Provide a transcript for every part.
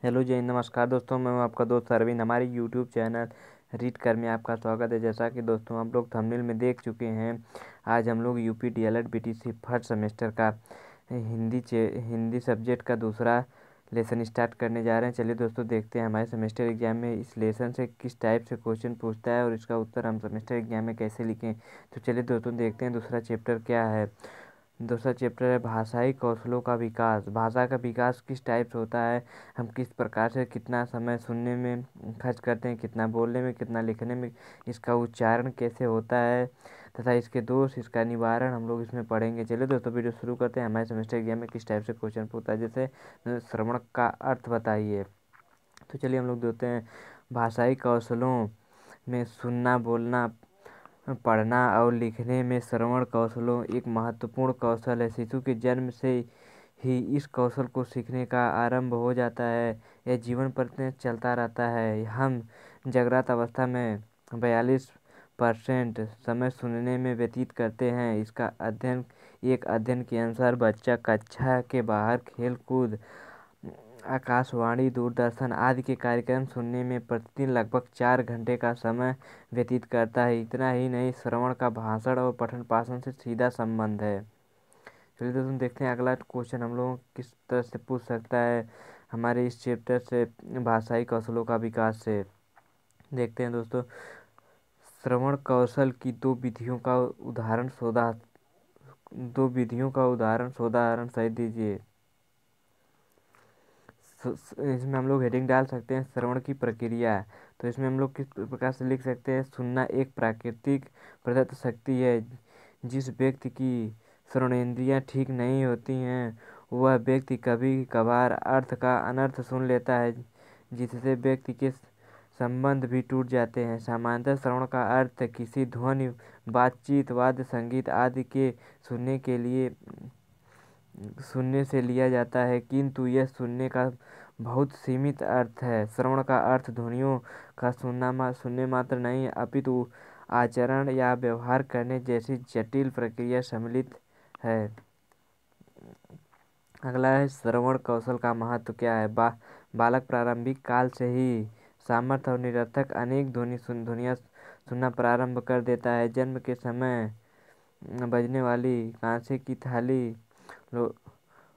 Hello जय नमस्कार दोस्तों, मैं हूं आपका दोस्त अरविंद। हमारे यूट्यूब चैनल रीड कर में आपका स्वागत है। जैसा कि दोस्तों हम लोग थंबनेल में देख चुके हैं, आज हम लोग UP DElEd BTC first semester का हिंदी सब्जेक्ट का दूसरा लेसन स्टार्ट करने जा रहे हैं। चलिए दोस्तों देखते हैं हमारे सेमेस्टर एग्जाम में इस लेसन से किस टाइप से क्वेश्चन पूछता है और इसका उत्तर हम सेमेस्टर एग्जाम में कैसे लिखें। तो चलिए दोस्तों देखते हैं दूसरा चैप्टर क्या है। दूसरा चैप्टर है भाषाई कौशलों का विकास। भाषा का विकास किस टाइप से होता है, हम किस प्रकार से कितना समय सुनने में खर्च करते हैं, कितना बोलने में, कितना लिखने में, इसका उच्चारण कैसे होता है तथा इसके दोष, इसका निवारण हम लोग इसमें पढ़ेंगे। चलिए दोस्तों वीडियो शुरू करते हैं। हमारे सेमेस्टर एग्जाम में किस टाइप से क्वेश्चन पूछता है, जैसे श्रवण का अर्थ बताइए। तो चलिए हम लोग देखते हैं भाषाई कौशलों में सुनना, बोलना, पढ़ना और लिखने में श्रवण कौशलों एक महत्वपूर्ण कौशल है। शिशु के जन्म से ही इस कौशल को सीखने का आरंभ हो जाता है। यह जीवन भर चलता रहता है। हम जागृत अवस्था में 42% समय सुनने में व्यतीत करते हैं। एक अध्ययन के अनुसार बच्चा कक्षा के बाहर खेल कूद, आकाशवाणी, दूरदर्शन आदि के कार्यक्रम सुनने में प्रतिदिन लगभग 4 घंटे का समय व्यतीत करता है। इतना ही नहीं, श्रवण का भाषण और पठन पाठन से सीधा संबंध है। चलिए दोस्तों देखते हैं अगला क्वेश्चन हम लोग किस तरह से पूछ सकता है हमारे इस चैप्टर से भाषाई कौशलों का विकास से। देखते हैं दोस्तों, श्रवण कौशल की दो विधियों का उदाहरण सहित दीजिए। इसमें हम लोग हेडिंग डाल सकते हैं श्रवण की प्रक्रिया। तो इसमें हम लोग किस प्रकार से लिख सकते हैं, सुनना एक प्राकृतिक प्रदत्त शक्ति है। जिस व्यक्ति की श्रवणेंद्रियां ठीक नहीं होती हैं, वह व्यक्ति कभी कभार अर्थ का अनर्थ सुन लेता है, जिससे व्यक्ति के संबंध भी टूट जाते हैं। सामान्यतः श्रवण का अर्थ किसी ध्वनि, बातचीत, वाद्य संगीत आदि के सुनने से लिया जाता है, किंतु यह सुनने का बहुत सीमित अर्थ है। श्रवण का अर्थ ध्वनियों का सुनने मात्र नहीं, अपितु आचरण या व्यवहार करने जैसी जटिल प्रक्रिया सम्मिलित है। अगला है श्रवण कौशल का महत्व क्या है। बालक प्रारंभिक काल से ही सामर्थ्य और निरर्थक अनेक ध्वनियाँ सुनना प्रारंभ कर देता है। जन्म के समय बजने वाली कांसे की थाली,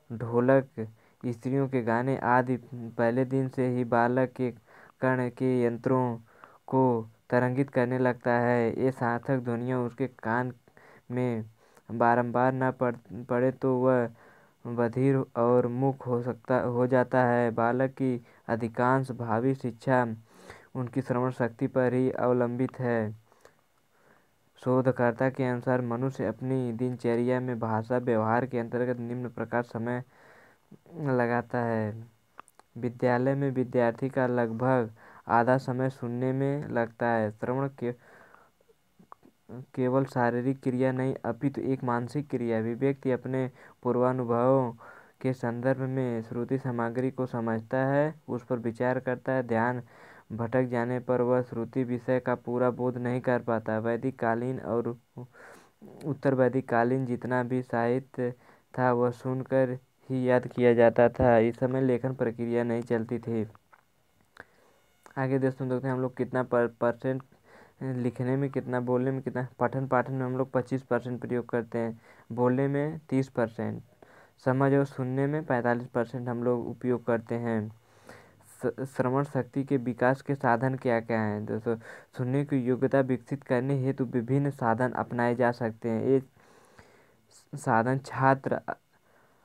ढोलक, स्त्रियों के गाने आदि पहले दिन से ही बालक के कर्ण के यंत्रों को तरंगित करने लगता है। ये सार्थक ध्वनियाँ उसके कान में बारंबार न पड़े तो वह बधिर और मूक हो जाता है। बालक की अधिकांश भावी शिक्षा उनकी श्रवण शक्ति पर ही अवलंबित है। शोधकर्ता के अनुसार मनुष्य अपनी दिनचर्या में भाषा व्यवहार के अंतर्गत निम्न प्रकार समय लगाता है। विद्यालय में विद्यार्थी का लगभग आधा समय सुनने में लगता है। श्रवण केवल शारीरिक क्रिया नहीं, अपितु एक मानसिक क्रिया भी। व्यक्ति अपने पूर्वानुभवों के संदर्भ में श्रुति सामग्री को समझता है, उस पर विचार करता है। ध्यान भटक जाने पर वह श्रुति विषय का पूरा बोध नहीं कर पाता। वैदिक कालीन और उत्तर वैदिक कालीन जितना भी साहित्य था वह सुनकर ही याद किया जाता था। इस समय लेखन प्रक्रिया नहीं चलती थी। आगे दोस्तों देखते हैं हम लोग कितना परसेंट लिखने में, कितना बोलने में, कितना पठन पाठन में हम लोग 25% प्रयोग करते हैं, बोलने में 30%, समझ और सुनने में 45% हम लोग उपयोग करते हैं। श्रवण शक्ति के विकास के साधन क्या क्या हैं दोस्तों। सुनने की योग्यता विकसित करने हेतु विभिन्न साधन अपनाए जा सकते हैं। ये साधन छात्र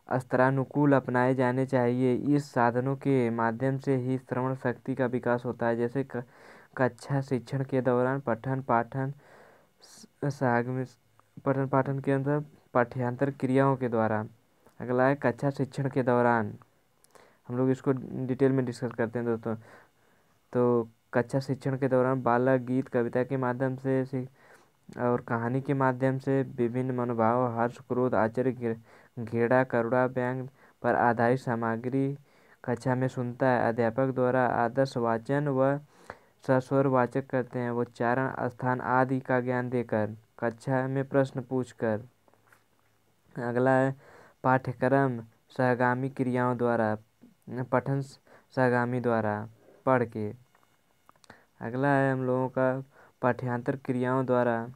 स्तरानुकूल अपनाए जाने चाहिए। इस साधनों के माध्यम से ही श्रवण शक्ति का विकास होता है, जैसे कक्षा शिक्षण के दौरान पठन पाठन के अंदर पाठ्यांतर क्रियाओं के द्वारा। अगला है कक्षा शिक्षण के दौरान, हम लोग इसको डिटेल में डिस्कस करते हैं दोस्तों। तो कक्षा शिक्षण के दौरान बालक गीत, कविता के माध्यम से और कहानी के माध्यम से विभिन्न मनोभाव, हर्ष, क्रोध, आश्चर्य, घृणा, करुणा, व्यंग पर आधारित सामग्री कक्षा में सुनता है। अध्यापक द्वारा आदर्श वाचन व सस्वर वाचक करते हैं, उच्चारण, स्थान आदि का ज्ञान देकर, कक्षा में प्रश्न पूछकर। अगला है पाठ्यक्रम सहगामी क्रियाओं द्वारा। पठन सागामी द्वारा पढ़ के। अगला है हम लोगों का पाठ्यांतर क्रियाओं द्वारा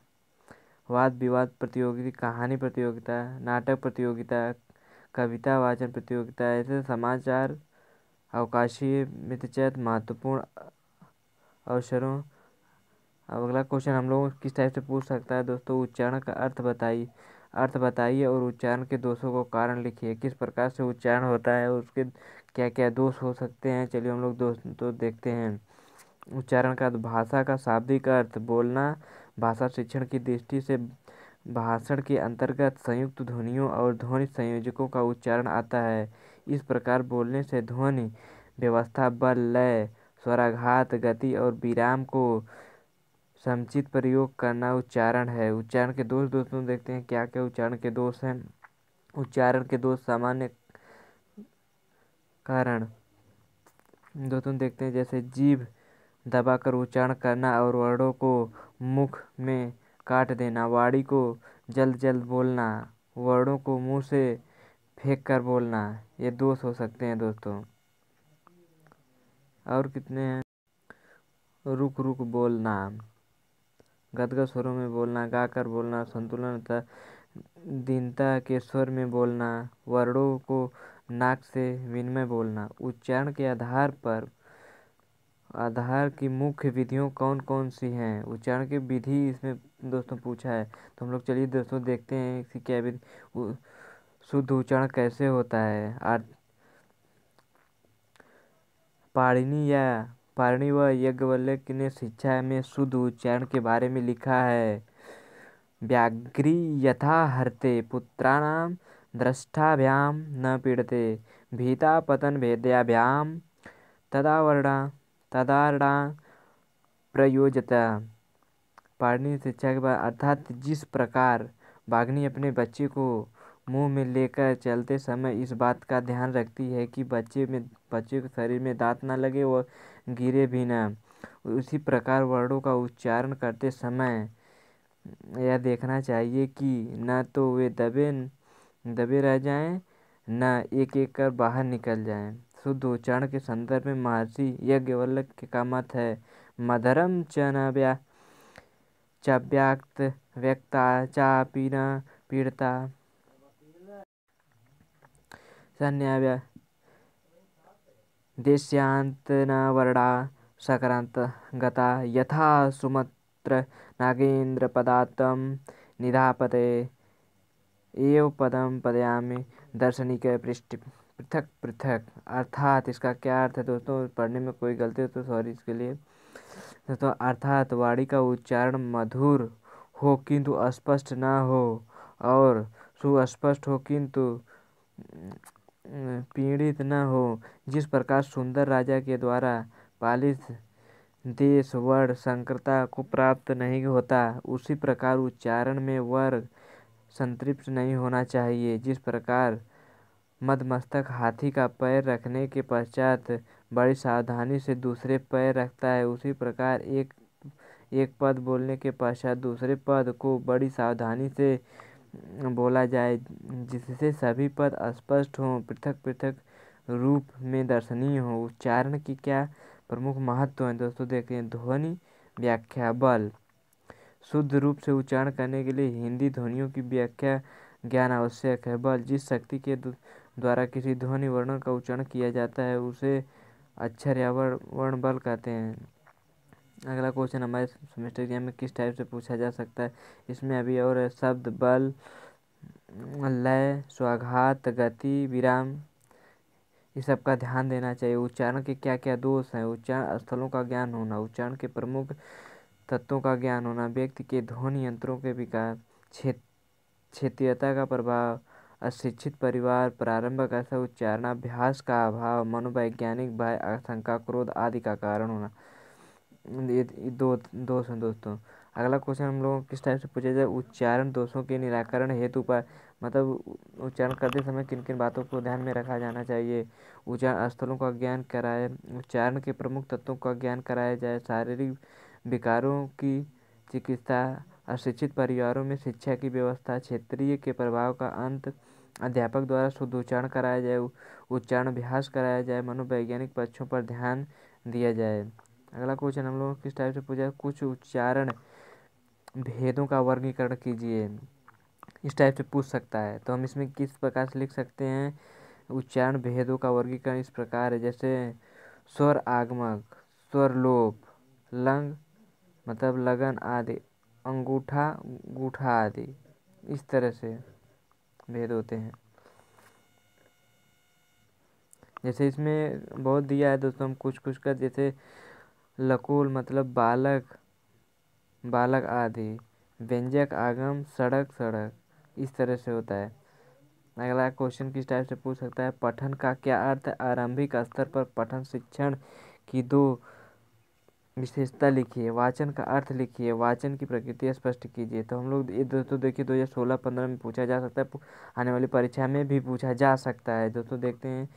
वाद विवाद प्रतियोगिता, कहानी प्रतियोगिता, नाटक प्रतियोगिता, कविता वाचन प्रतियोगिता, ऐसे समाचार, अवकाशीय मितचैत, महत्वपूर्ण अवसरों। अब अगला क्वेश्चन हम लोग किस टाइप से पूछ सकता है दोस्तों, उच्चारण का अर्थ बताइए और उच्चारण के दोषों को कारण लिखिए। किस प्रकार से उच्चारण होता है, उसके क्या क्या दोष हो सकते हैं, चलिए हम लोग दोस्तों देखते हैं। उच्चारण का भाषा का शाब्दिक अर्थ बोलना। भाषा शिक्षण की दृष्टि से भाषण के अंतर्गत संयुक्त ध्वनियों और ध्वनि संयोजकों का उच्चारण आता है। इस प्रकार बोलने से ध्वनि व्यवस्था, बल, लय, स्वराघात, गति और विराम को समुचित प्रयोग करना उच्चारण है। उच्चारण के दोष दोस्तों देखते हैं क्या क्या उच्चारण के दोष हैं। उच्चारण के दोष सामान्य कारण दोस्तों देखते हैं, जैसे जीभ दबाकर उच्चारण करना और वर्णों को मुख में काट देना, वाणी को जल्द जल्द बोलना, वर्णों को मुंह से फेंक कर बोलना, ये दोष हो सकते हैं दोस्तों। और कितने हैं, रुक रुक बोलना, गदगद स्वरों में बोलना, गाकर बोलना, संतुलन तथा दीनता के स्वर में बोलना, वर्णों को नाक से विनिमय बोलना। उच्चारण के आधार की मुख्य विधियों कौन कौन सी हैं। उच्चारण की विधि इसमें दोस्तों पूछा है, तो हम लोग चलिए दोस्तों देखते हैं इसकी क्या विधि, शुद्ध उच्चारण कैसे होता है। पाणिनि व याज्ञवल्क्य ने शिक्षा में शुद्ध उच्चारण के बारे में लिखा है। व्याघ्री यथा हरते पुत्राणाम द्रष्टाभ्यां न पीड़ते, भीता पतन भेद्याभ्यां तदार्णा प्रयोजता। पाणिनि शिक्षा के बाद अर्थात जिस प्रकार बाघनी अपने बच्चे को मुंह में लेकर चलते समय इस बात का ध्यान रखती है कि बच्चे के शरीर में दांत न लगे और गिरे भी न, उसी प्रकार वर्णों का उच्चारण करते समय यह देखना चाहिए कि न तो वे दबे रह जाएं, न एक एक कर बाहर निकल जाएं। शुद्ध उच्चारण के संदर्भ में महर्षि याज्ञवल्क्य का मत है, मधुरम च न व्यक्ता चापि न पीड़ता, सन्याव्या देश्यांत न वर्णा सकारांत गता, यथा सुमत्र नागेन्द्र पदात्म निधापते, एव पदम पदयामि दर्शनिक पृष्ठ पृथक पृथक। अर्थात इसका क्या अर्थ है दोस्तों, पढ़ने में कोई गलती हो तो सॉरी इसके लिए दोस्तों। अर्थात वाणी का उच्चारण मधुर हो किंतु अस्पष्ट न हो, और सुस्पष्ट हो किंतु पीड़ित न हो। जिस प्रकार सुंदर राजा के द्वारा पालित देश वर्ण संकरता को प्राप्त नहीं होता, उसी प्रकार उच्चारण में वर्ग संतृप्त नहीं होना चाहिए। जिस प्रकार मदमस्तक हाथी का पैर रखने के पश्चात बड़ी सावधानी से दूसरे पैर रखता है, उसी प्रकार एक पद बोलने के पश्चात दूसरे पद को बड़ी सावधानी से बोला जाए, जिससे सभी पद स्पष्ट हों, पृथक पृथक रूप में दर्शनीय हो। उच्चारण की क्या प्रमुख महत्व है दोस्तों देखें। ध्वनि व्याख्या, बल। शुद्ध रूप से उच्चारण करने के लिए हिंदी ध्वनियों की व्याख्या ज्ञान आवश्यक है। बल, जिस शक्ति के द्वारा किसी ध्वनि वर्ण का उच्चारण किया जाता है उसे अक्षर या वर्ण बल कहते हैं। अगला क्वेश्चन हमारे सेमेस्टर एग्जाम में किस टाइप से पूछा जा सकता है, इसमें अभी और है शब्द, बल, लय, स्वाघात, गति, विराम, ये सब का ध्यान देना चाहिए। उच्चारण के क्या क्या दोष हैं। उच्चारण स्थलों का ज्ञान होना, उच्चारण के प्रमुख तत्वों का ज्ञान होना, व्यक्ति के ध्वनि यंत्रों के विकास, क्षेत्रीयता का प्रभाव, अशिक्षित परिवार, प्रारंभिक ऐसा उच्चारणाभ्यास का अभाव, मनोवैज्ञानिक भय, आशंका, क्रोध आदि का कारण होना, ये दोष हैं दोस्तों। अगला क्वेश्चन हम लोगों को किस टाइप से पूछा जाए, उच्चारण दोषों के निराकरण हेतु उपाय, मतलब उच्चारण करते समय किन किन बातों को ध्यान में रखा जाना चाहिए। उच्चारण स्थलों का ज्ञान कराए, उच्चारण के प्रमुख तत्वों का ज्ञान कराया जाए, शारीरिक विकारों की चिकित्सा, अशिक्षित परिवारों में शिक्षा की व्यवस्था, क्षेत्रीय के प्रभाव का अंत, अध्यापक द्वारा शुद्ध उच्चारण कराया जाए। उच्चारण अभ्यास कराया जाए, मनोवैज्ञानिक पक्षों पर ध्यान दिया जाए। अगला क्वेश्चन हम लोग किस टाइप से पूछा है, कुछ उच्चारण भेदों का वर्गीकरण कीजिए, इस टाइप से पूछ सकता है। तो हम इसमें किस प्रकार से लिख सकते हैं, उच्चारण भेदों का वर्गीकरण इस प्रकार है, जैसे स्वर आगमक, स्वर लोप, लंग मतलब लगन आदि, अंगूठा गूठा आदि, इस तरह से भेद होते हैं। जैसे इसमें बहुत दिया है दोस्तों, हम कुछ कुछ का, जैसे लकुल मतलब बालक बालक आदि, व्यंजक आगम सड़क सड़क, इस तरह से होता है। अगला क्वेश्चन किस टाइप से पूछ सकता है, पठन का क्या अर्थ है, आरंभिक स्तर पर पठन शिक्षण की दो विशेषता लिखिए, वाचन का अर्थ लिखिए, वाचन की प्रकृति स्पष्ट कीजिए। तो हम लोग ये दोस्तों देखिए 2016-15 में पूछा जा सकता है, आने वाली परीक्षा में भी पूछा जा सकता है। दोस्तों देखते हैं,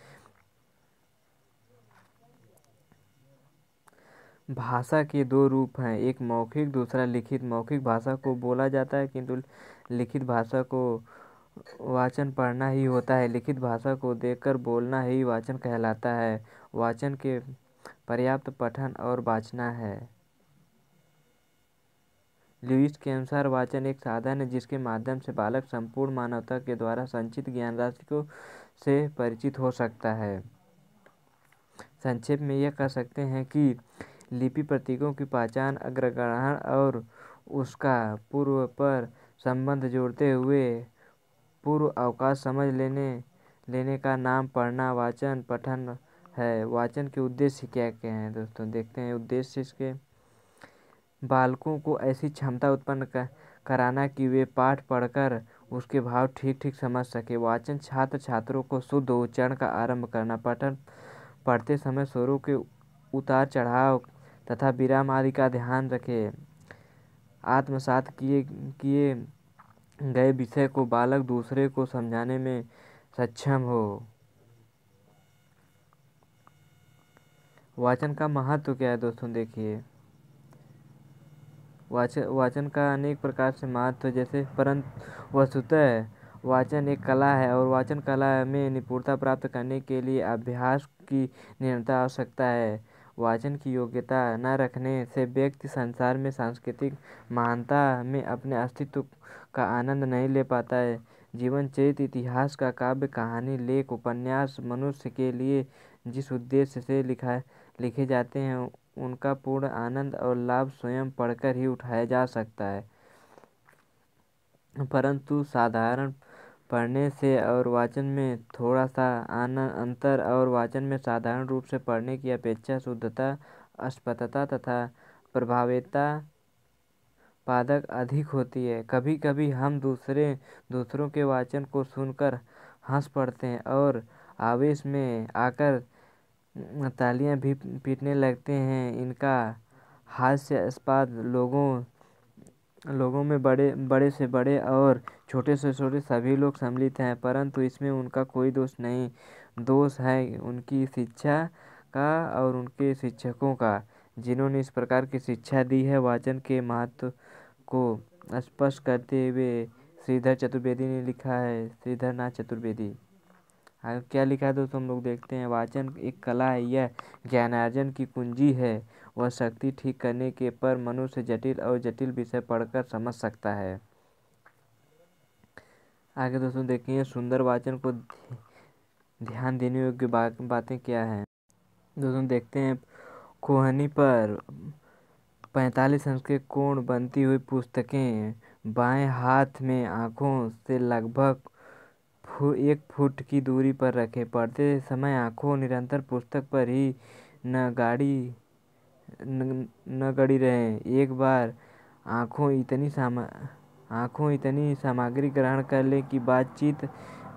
भाषा के दो रूप हैं, एक मौखिक दूसरा लिखित। मौखिक भाषा को बोला जाता है किंतु लिखित भाषा को वाचन पढ़ना ही होता है। लिखित भाषा को देखकर बोलना ही वाचन कहलाता है। वाचन के पर्याप्त पठन और वाचना है। ल्यूइस के अनुसार वाचन एक साधन है जिसके माध्यम से बालक संपूर्ण मानवता के द्वारा संचित ज्ञान राशि को से परिचित हो सकता है। संक्षेप में यह कह सकते हैं कि लिपि प्रतीकों की पहचान, अग्रग्रहण और उसका पूर्व पर संबंध जोड़ते हुए पूर्व अवकाश समझ लेने का नाम पढ़ना वाचन पठन है। वाचन के उद्देश्य क्या क्या हैं दोस्तों, देखते हैं उद्देश्य इसके। बालकों को ऐसी क्षमता उत्पन्न कराना कि वे पाठ पढ़कर उसके भाव ठीक ठीक समझ सके। वाचन छात्र छात्रों को शुद्ध उच्चारण का आरंभ करना, पठन पढ़ते समय स्वरों के उतार चढ़ाव तथा विराम आदि का ध्यान रखे, आत्मसात किए गए विषय को बालक दूसरे को समझाने में सक्षम हो। वाचन का महत्व क्या है दोस्तों, देखिए वाचन का अनेक प्रकार से महत्व, जैसे परंतु वस्तुतः वाचन एक कला है और वाचन कला में निपुणता प्राप्त करने के लिए अभ्यास की निरंतर आवश्यकता है। वाचन की योग्यता न रखने से व्यक्ति संसार में सांस्कृतिक महानता में अपने अस्तित्व का आनंद नहीं ले पाता है। जीवन चरित्र, इतिहास का काव्य, कहानी, लेख, उपन्यास मनुष्य के लिए जिस उद्देश्य से लिखे जाते हैं उनका पूर्ण आनंद और लाभ स्वयं पढ़कर ही उठाया जा सकता है। परंतु साधारण पढ़ने से और वाचन में थोड़ा सा अंतर और वाचन में साधारण रूप से पढ़ने की अपेक्षा शुद्धता, स्पष्टता तथा प्रभावता पादक अधिक होती है। कभी कभी हम दूसरों के वाचन को सुनकर हंस पड़ते हैं और आवेश में आकर तालियां भी पीटने लगते हैं। इनका हास्यास्पद लोगों में बड़े से बड़े और छोटे से छोटे सभी लोग सम्मिलित हैं, परंतु इसमें उनका कोई दोष नहीं। दोष है उनकी शिक्षा का और उनके शिक्षकों का, जिन्होंने इस प्रकार की शिक्षा दी है। वाचन के महत्व को स्पष्ट करते हुए श्रीधर चतुर्वेदी ने लिखा है, श्रीधर नाथ चतुर्वेदी। क्या लिखा है दोस्तों, हम लोग देखते हैं। वाचन एक कला है, यह ज्ञानार्जन की कुंजी है। वह शक्ति ठीक करने के पर मनुष्य जटिल और जटिल विषय पढ़कर समझ सकता है। आगे दोस्तों देखिए, सुंदर वाचन को ध्यान देने योग्य बातें क्या हैं। दोस्तों देखते हैं, कोहनी पर 45 अंश के कोण बनती हुई पुस्तकें बाएं हाथ में आँखों से लगभग 1 फुट की दूरी पर रखें। पढ़ते समय आँखें निरंतर पुस्तक पर ही न गड़ी रहें। एक बार आँखों इतनी सामग्री ग्रहण कर लें कि बातचीत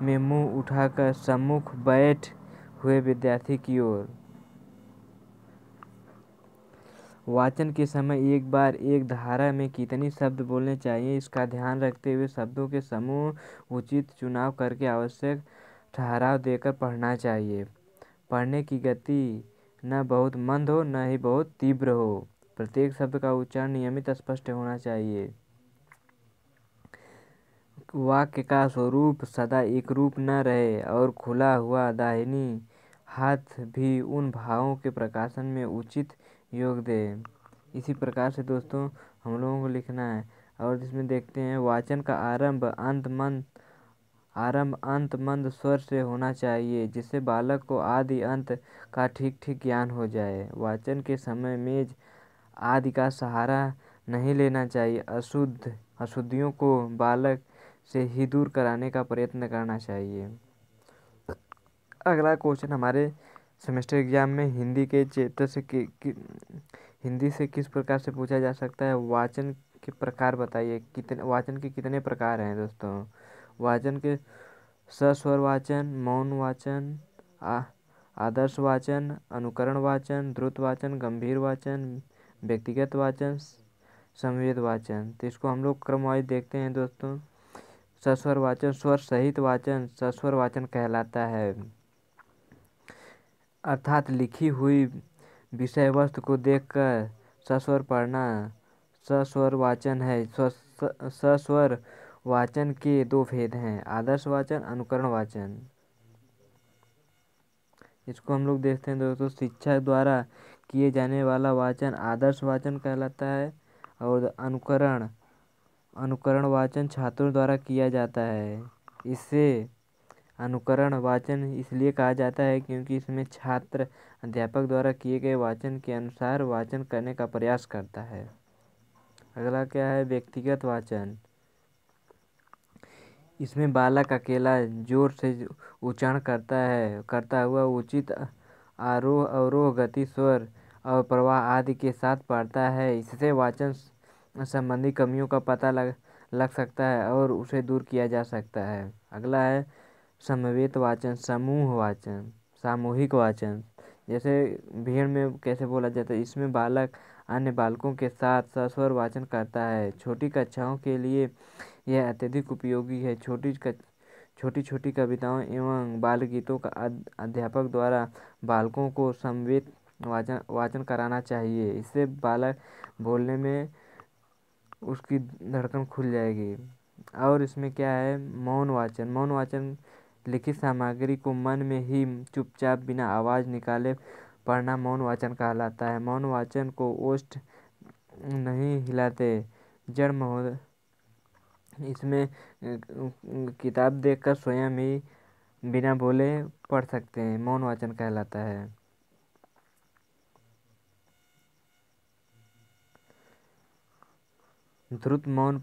में मुंह उठाकर सम्मुख बैठ हुए विद्यार्थी की ओर। वाचन के समय एक बार एक धारा में कितने शब्द बोलने चाहिए, इसका ध्यान रखते हुए शब्दों के समूह उचित चुनाव करके आवश्यक ठहराव देकर पढ़ना चाहिए। पढ़ने की गति न बहुत मंद हो न ही बहुत तीव्र हो। प्रत्येक शब्द का उच्चारण नियमित स्पष्ट होना चाहिए। वाक्य का स्वरूप सदा एक रूप न रहे और खुला हुआ दाहिनी हाथ भी उन भावों के प्रकाशन में उचित योग दे। इसी प्रकार से दोस्तों हम लोगों को लिखना है। और इसमें देखते हैं वाचन का आरंभ अंत मंद स्वर से होना चाहिए, जिससे बालक को आदि अंत का ठीक ठीक ज्ञान हो जाए। वाचन के समय मेज आदि का सहारा नहीं लेना चाहिए। अशुद्धियों को बालक से ही दूर कराने का प्रयत्न करना चाहिए। अगला क्वेश्चन हमारे सेमेस्टर एग्जाम में हिंदी के चैप्टर से हिंदी से किस प्रकार से पूछा जा सकता है। वाचन के प्रकार बताइए, कितने वाचन के कितने प्रकार हैं दोस्तों। वाचन के सस्वर वाचन, मौन वाचन, आदर्श वाचन, अनुकरण वाचन, द्रुत वाचन, गंभीर वाचन, व्यक्तिगत वाचन, संवेद वाचन। तो इसको हम लोग क्रम वाइज देखते हैं दोस्तों। सस्वर वाचन स्वर सहित वाचन सस्वर वाचन कहलाता है, अर्थात लिखी हुई विषय वस्तु को देखकर सस्वर पढ़ना सस्वर वाचन है। सस्वर वाचन के दो भेद हैं, आदर्श वाचन, अनुकरण वाचन। इसको हम लोग देखते हैं दोस्तों। शिक्षा द्वारा किए जाने वाला वाचन आदर्श वाचन कहलाता है और अनुकरण वाचन छात्रों द्वारा किया जाता है। इसे अनुकरण वाचन इसलिए कहा जाता है क्योंकि इसमें छात्र अध्यापक द्वारा किए गए वाचन के अनुसार वाचन करने का प्रयास करता है। अगला क्या है, व्यक्तिगत वाचन। इसमें बालक अकेला जोर से उच्चारण करता हुआ उचित आरोह अवरोह गति स्वर और प्रवाह आदि के साथ पढ़ता है। इससे वाचन संबंधी कमियों का पता लग सकता है और उसे दूर किया जा सकता है। अगला है समवेत वाचन, समूह वाचन, सामूहिक वाचन। जैसे भीड़ में कैसे बोला जाता है, इसमें बालक अन्य बालकों के साथ सस्वर वाचन करता है। छोटी कक्षाओं के लिए यह अत्यधिक उपयोगी है। छोटी छोटी कविताओं एवं बाल गीतों का अध्यापक द्वारा बालकों को समवेत वाचन कराना चाहिए। इससे बालक बोलने में उसकी धड़कन खुल जाएगी। और इसमें क्या है, मौन वाचन लिखित सामग्री को मन में ही चुपचाप बिना आवाज़ निकाले पढ़ना मौन वाचन कहलाता है। मौन वाचन को ओष्ठ नहीं हिलाते, जड़ महोदय इसमें किताब देखकर स्वयं ही बिना बोले पढ़ सकते हैं, मौन वाचन कहलाता है। द्रुत मौन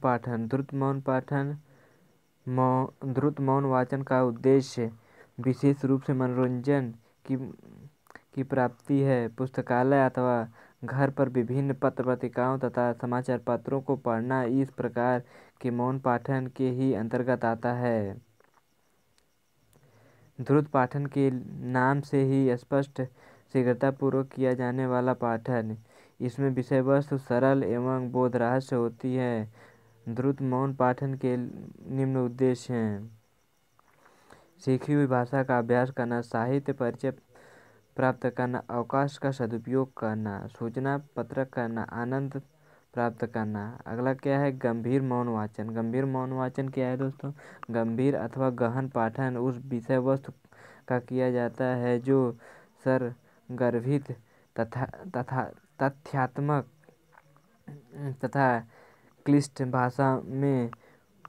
वाचन का उद्देश्य विशेष रूप से मनोरंजन की प्राप्ति है। पुस्तकालय अथवा घर पर विभिन्न पत्र पत्रिकाओं तथा समाचार पत्रों को पढ़ना इस प्रकार के मौन पाठन के ही अंतर्गत आता है। द्रुत पाठन के नाम से ही स्पष्ट शीघ्रतापूर्वक किया जाने वाला पाठन। इसमें विषय वस्तु सरल एवं बोध रहस्य होती है। द्रुत मौन पाठन के निम्न उद्देश्य हैं: सीखी हुई भाषा का अभ्यास करना, साहित्य परिचय प्राप्त करना, अवकाश का सदुपयोग करना, सूचना पत्रक करना, आनंद प्राप्त करना। अगला क्या है, गंभीर मौन वाचन। गंभीर मौन वाचन क्या है दोस्तों, गंभीर अथवा गहन पाठन उस विषय वस्तु का किया जाता है जो सरगर्भित तथा तथ्यात्मक तथा क्लिष्ट भाषा में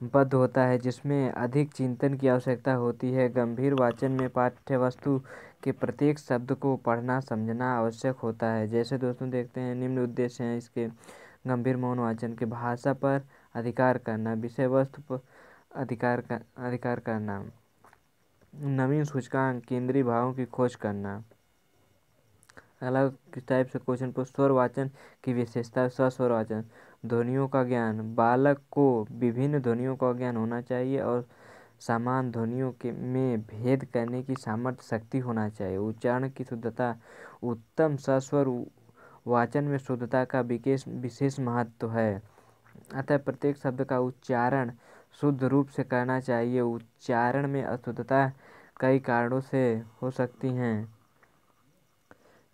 बद्ध होता है, जिसमें अधिक चिंतन की आवश्यकता होती है। गंभीर वाचन में पाठ्य वस्तु के प्रत्येक शब्द को पढ़ना समझना आवश्यक होता है। जैसे दोस्तों देखते हैं निम्न उद्देश्य हैं इसके गंभीर मौन वाचन के: भाषा पर अधिकार करना, विषय वस्तु पर अधिकार करना, नवीन सूचकांक केंद्रीय भावों की खोज करना। अलग टाइप से क्वेश्चन पर स्वर वाचन की विशेषता। सस्वर वाचन, ध्वनियों का ज्ञान। बालक को विभिन्न ध्वनियों का ज्ञान होना चाहिए और समान ध्वनियों में भेद करने की सामर्थ्य शक्ति होना चाहिए। उच्चारण की शुद्धता। उत्तम सस्वर वाचन में शुद्धता का विशेष महत्व है, अतः प्रत्येक शब्द का उच्चारण शुद्ध रूप से करना चाहिए। उच्चारण में अशुद्धता कई कारणों से हो सकती हैं,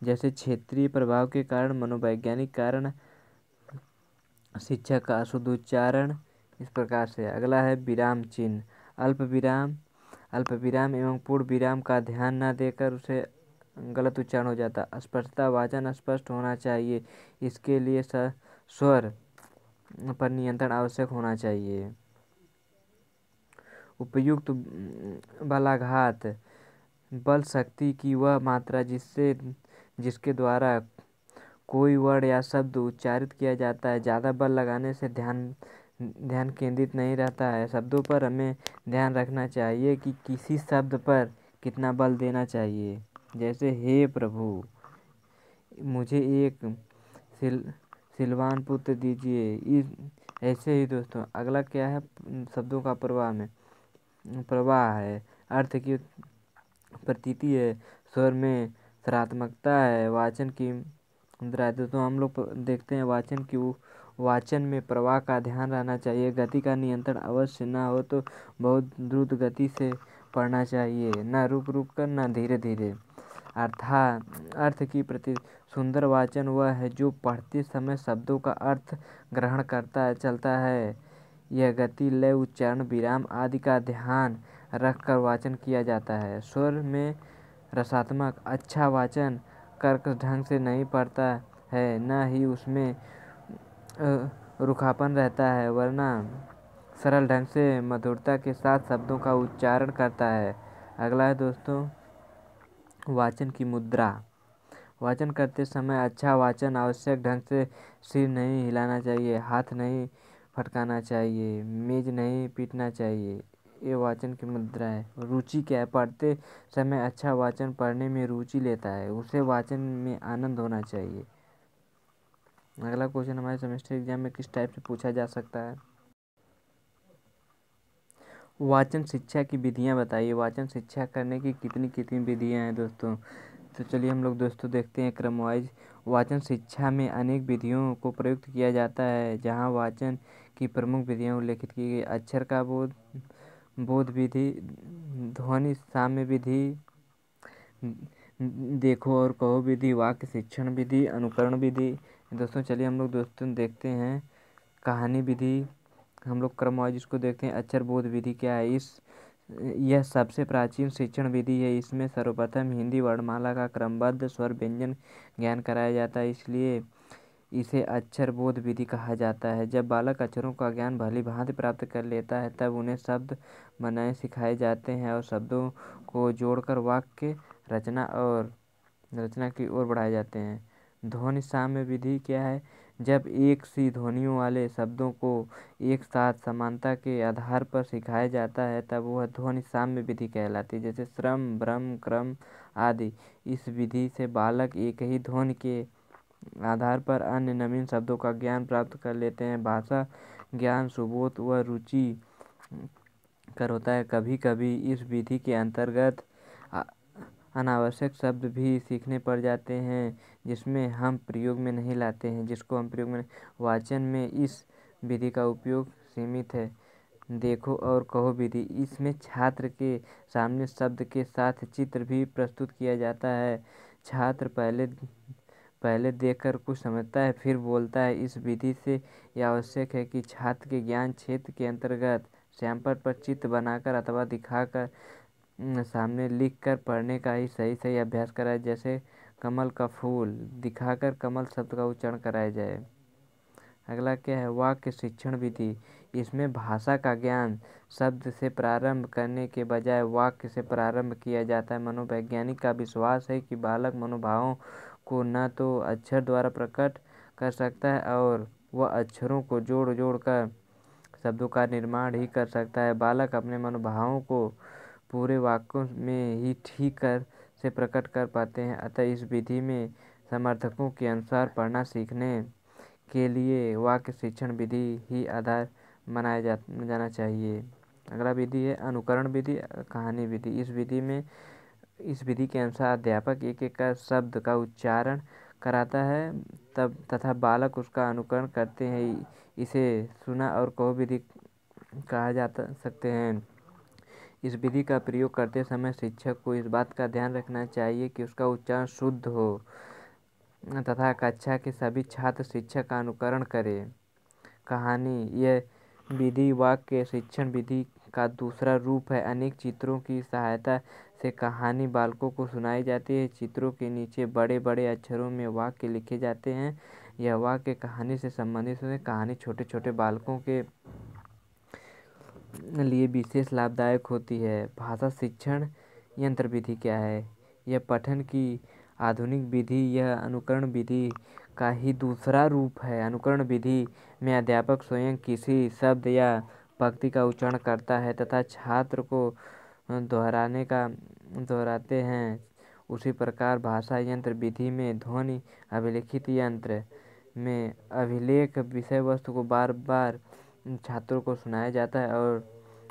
जैसे क्षेत्रीय प्रभाव के कारण, मनोवैज्ञानिक कारण, शिक्षक का अशुद्ध उच्चारण, इस प्रकार से। अगला है विराम चिन्ह। अल्प विराम एवं पूर्ण विराम का ध्यान न देकर उसे गलत उच्चारण हो जाता। स्पष्टता, वाचन स्पष्ट होना चाहिए, इसके लिए स्वर पर नियंत्रण आवश्यक होना चाहिए। उपयुक्त बलाघात, बल शक्ति की वह मात्रा जिसके द्वारा कोई वर्ण या शब्द उच्चारित किया जाता है। ज़्यादा बल लगाने से ध्यान केंद्रित नहीं रहता है। शब्दों पर हमें ध्यान रखना चाहिए कि किसी शब्द पर कितना बल देना चाहिए। जैसे हे प्रभु, मुझे एक सिलवान पुत्र दीजिए। ऐसे ही दोस्तों अगला क्या है, शब्दों का प्रवाह है, अर्थ की प्रतीति है, स्वर में सकारात्मकता है, वाचन की मुद्रा है। तो हम लोग देखते हैं वाचन में प्रवाह का ध्यान रहना चाहिए। गति का नियंत्रण अवश्य ना हो तो बहुत द्रुत गति से पढ़ना चाहिए, न रुक रुक कर न धीरे धीरे। अर्थ की प्रति सुंदर वाचन वह है जो पढ़ते समय शब्दों का अर्थ ग्रहण करता चलता है। यह गति, लय, उच्चारण, विराम आदि का ध्यान रखकर वाचन किया जाता है। स्वर में रसात्मक अच्छा वाचन कर्कश ढंग से नहीं पढ़ता है, न ही उसमें रुखापन रहता है, वरना सरल ढंग से मधुरता के साथ शब्दों का उच्चारण करता है। अगला है दोस्तों वाचन की मुद्रा। वाचन करते समय अच्छा वाचन आवश्यक ढंग से सिर नहीं हिलाना चाहिए, हाथ नहीं फटकाना चाहिए, मेज नहीं पीटना चाहिए। ये वाचन की मुद्रा है। रुचि क्या है, पढ़ते समय अच्छा वाचन पढ़ने में रुचि लेता है, उसे वाचन में आनंद होना चाहिए। अगला क्वेश्चन हमारे सेमेस्टर एग्जाम में किस टाइप से पूछा जा सकता है। वाचन शिक्षा की विधियां बताइए। वाचन शिक्षा करने की कितनी कितनी विधियां हैं दोस्तों। तो चलिए हम लोग दोस्तों देखते हैं क्रम वाइज। वाचन शिक्षा में अनेक विधियों को प्रयुक्त किया जाता है, जहां वाचन की प्रमुख विधियां उल्लेखित की गई। अक्षर का बोध विधि, ध्वनि साम्य विधि, देखो और कहो विधि, वाक्य शिक्षण विधि, अनुकरण विधि। दोस्तों चलिए हम लोग दोस्तों देखते हैं कहानी विधि। हम लोग क्रम वाइज इसको देखते हैं। अक्षर बोध विधि क्या है, यह सबसे प्राचीन शिक्षण विधि है। इसमें सर्वप्रथम हिंदी वर्णमाला का क्रमबद्ध स्वर व्यंजन ज्ञान कराया जाता है, इसलिए इसे अक्षर बोध विधि कहा जाता है। जब बालक अक्षरों का ज्ञान भली भांति प्राप्त कर लेता है, तब उन्हें शब्द बनाए सिखाए जाते हैं और शब्दों को जोड़कर वाक्य रचना की ओर बढ़ाए जाते हैं। ध्वनि साम्य विधि क्या है, जब एक सी ध्वनियों वाले शब्दों को एक साथ समानता के आधार पर सिखाया जाता है, तब वह ध्वनि साम्य विधि कहलाती है। जैसे श्रम, भ्रम, क्रम आदि। इस विधि से बालक एक ही ध्वनि के आधार पर अन्य नवीन शब्दों का ज्ञान प्राप्त कर लेते हैं। भाषा ज्ञान सुबोध व रुचि कर होता है। कभी कभी इस विधि के अंतर्गत अनावश्यक शब्द भी सीखने पड़ जाते हैं, जिसको हम प्रयोग में नहीं लाते हैं। वाचन में इस विधि का उपयोग सीमित है। देखो और कहो विधि, इसमें छात्र के सामने शब्द के साथ चित्र भी प्रस्तुत किया जाता है। छात्र पहले देखकर कुछ समझता है, फिर बोलता है। इस विधि से यह आवश्यक है कि छात्र के ज्ञान क्षेत्र के अंतर्गत सैंपल पर चित्र बनाकर अथवा दिखाकर सामने लिख कर पढ़ने का ही सही अभ्यास कराए। जैसे कमल का फूल दिखाकर कमल शब्द का उच्चारण कराया जाए। अगला क्या है, वाक्य शिक्षण विधि। इसमें भाषा का ज्ञान शब्द से प्रारंभ करने के बजाय वाक्य से प्रारंभ किया जाता है। मनोवैज्ञानिक का विश्वास है कि बालक मनोभावों को न तो अक्षर द्वारा प्रकट कर सकता है और वह अक्षरों को जोड़ जोड़ कर शब्दों का निर्माण ही कर सकता है। बालक अपने मनोभावों को पूरे वाक्यों में ही ठीक से प्रकट कर पाते हैं। अतः इस विधि में समर्थकों के अनुसार पढ़ना सीखने के लिए वाक्य शिक्षण विधि ही आधार माना जाना चाहिए। अगला विधि है अनुकरण विधि, कहानी विधि। इस विधि के अनुसार अध्यापक एक एक कर शब्द का उच्चारण कराता है तथा बालक उसका अनुकरण करते हैं। इसे सुना और कहो विधि कहा जा सकते हैं। इस विधि का प्रयोग करते समय शिक्षक को इस बात का ध्यान रखना चाहिए कि उसका उच्चारण शुद्ध हो तथा कक्षा के सभी छात्र शिक्षक का अनुकरण करें। कहानी, यह विधि वाक्य शिक्षण विधि का दूसरा रूप है। अनेक चित्रों की सहायता से कहानी बालकों को सुनाई जाती है। चित्रों के नीचे बड़े बड़े अक्षरों में वाक्य लिखे जाते हैं। यह वाक्य कहानी से संबंधित होते हैं। कहानी छोटे छोटे बालकों के लिए विशेष लाभदायक होती है। भाषा शिक्षण यंत्र विधि क्या है? यह पठन की आधुनिक विधि, यह अनुकरण विधि का ही दूसरा रूप है। अनुकरण विधि में अध्यापक स्वयं किसी शब्द या पंक्ति का उच्चारण करता है तथा छात्र को दोहराते हैं। उसी प्रकार भाषा यंत्र विधि में ध्वनि अभिलिखित यंत्र में अभिलेख विषय वस्तु को बार बार छात्रों को सुनाया जाता है और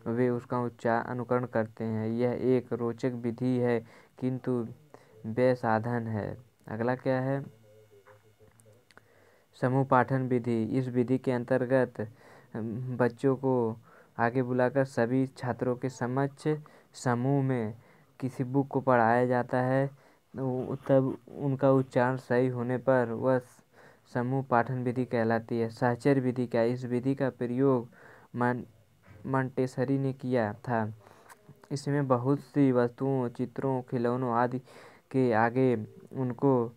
वे उसका अनुकरण करते हैं। यह एक रोचक विधि है किंतु व्यय साधन है। अगला क्या है? समूह पाठन विधि। इस विधि के अंतर्गत बच्चों को आगे बुलाकर सभी छात्रों के समक्ष समूह में किसी बुक को पढ़ाया जाता है। तब उनका उच्चारण सही होने पर वह समूह पाठन विधि कहलाती है। सहचर्य विधि क्या है? इस विधि का प्रयोग मॉन्टेसरी ने किया था। इसमें बहुत सी वस्तुओं, चित्रों, खिलौनों आदि के आगे उनको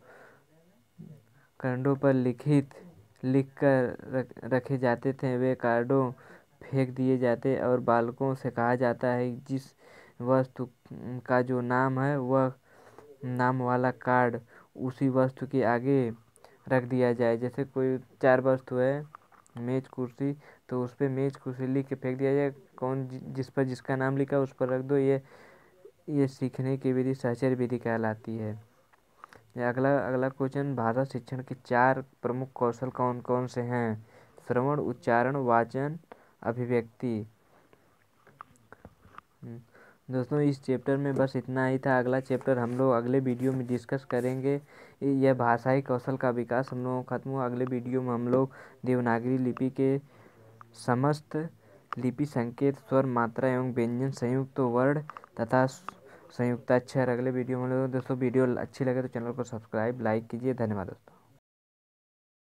कार्डों पर लिख कर रखे जाते थे। वे कार्डों फेंक दिए जाते और बालकों से कहा जाता है जिस वस्तु का जो नाम है वह नाम वाला कार्ड उसी वस्तु के आगे रख दिया जाए। जैसे कोई 4 वस्तु है, मेज कुर्सी, तो उस पर मेज कुर्सी लिख के फेंक दिया जाए। कौन जिस पर जिसका नाम लिखा उस पर रख दो। ये सीखने की विधि सहचर्य विधि कहलाती है। अगला क्वेश्चन, भाषा शिक्षण के 4 प्रमुख कौशल कौन कौन से हैं? श्रवण, उच्चारण, वाचन, अभिव्यक्ति। दोस्तों इस चैप्टर में बस इतना ही था। अगला चैप्टर हम लोग अगले वीडियो में डिस्कस करेंगे। यह भाषाई कौशल का विकास हम लोगों का खत्म हुआ। अगले वीडियो में हम लोग देवनागरी लिपि के समस्त लिपि संकेत, स्वर, मात्रा एवं व्यंजन, संयुक्त वर्ण तथा संयुक्ताक्षर अगले वीडियो में लोग। दोस्तों वीडियो अच्छी लगे तो चैनल को सब्सक्राइब, लाइक कीजिए। धन्यवाद दोस्तों।